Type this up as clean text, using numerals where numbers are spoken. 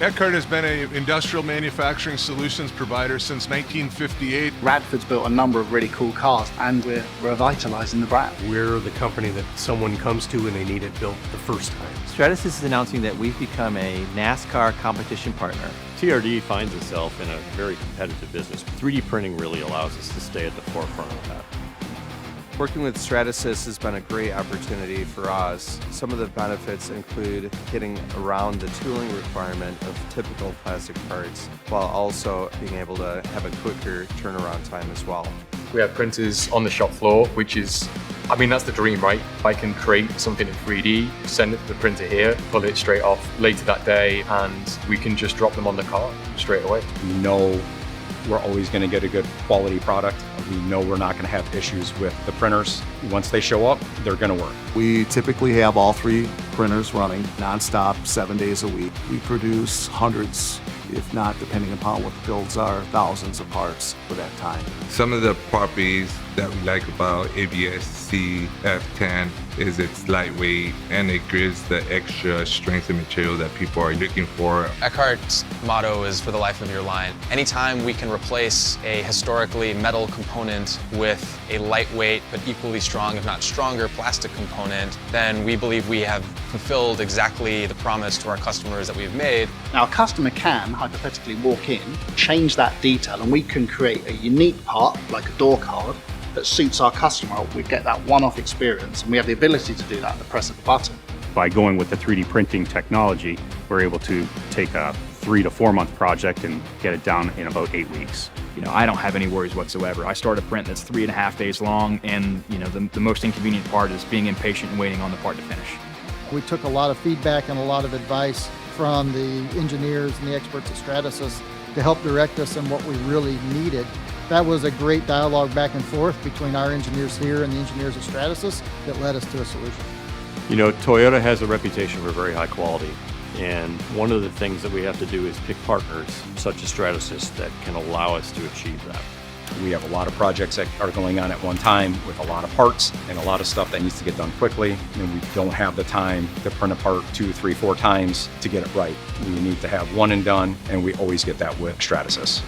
Eckhart has been an industrial manufacturing solutions provider since 1958. Radford's built a number of really cool cars, and we're revitalizing the brand. We're the company that someone comes to and they need it built the first time. Stratasys is announcing that we've become a NASCAR competition partner. TRD finds itself in a very competitive business. 3D printing really allows us to stay at the forefront of that. Working with Stratasys has been a great opportunity for us. Some of the benefits include getting around the tooling requirement of typical plastic parts, while also being able to have a quicker turnaround time as well. We have printers on the shop floor, which is, that's the dream, right? I can create something in 3D, send it to the printer here, pull it straight off later that day, and we can just drop them on the car straight away. We know we're always going to get a good quality product. We know we're not going to have issues with the printers. Once they show up, they're going to work. We typically have all 3 printers running nonstop, 7 days a week. We produce hundreds, if not, depending upon what the builds are, thousands of parts for that time. Some of the properties that we like about ABS-C F10 is it's lightweight and it gives the extra strength and material that people are looking for. Eckhart's motto is for the life of your line. Anytime we can replace a historically metal component with a lightweight but equally strong, if not stronger, plastic component, then we believe we have fulfilled exactly the promise to our customers that we've made. Now, a customer can hypothetically walk in, change that detail, and we can create a unique part, like a door card, that suits our customer. We get that one-off experience, and we have the ability to do that at the press of a button. By going with the 3D printing technology, we're able to take a 3 to 4 month project and get it down in about 8 weeks. I don't have any worries whatsoever. I start a print that's 3.5 days long, and the most inconvenient part is being impatient and waiting on the part to finish. We took a lot of feedback and a lot of advice from the engineers and the experts at Stratasys to help direct us on what we really needed. That was a great dialogue back and forth between our engineers here and the engineers at Stratasys that led us to a solution. Toyota has a reputation for very high quality, and one of the things that we have to do is pick partners such as Stratasys that can allow us to achieve that. We have a lot of projects that are going on at one time with a lot of parts and a lot of stuff that needs to get done quickly, and we don't have the time to print a part 2, 3, 4 times to get it right. We need to have one and done, and we always get that with Stratasys.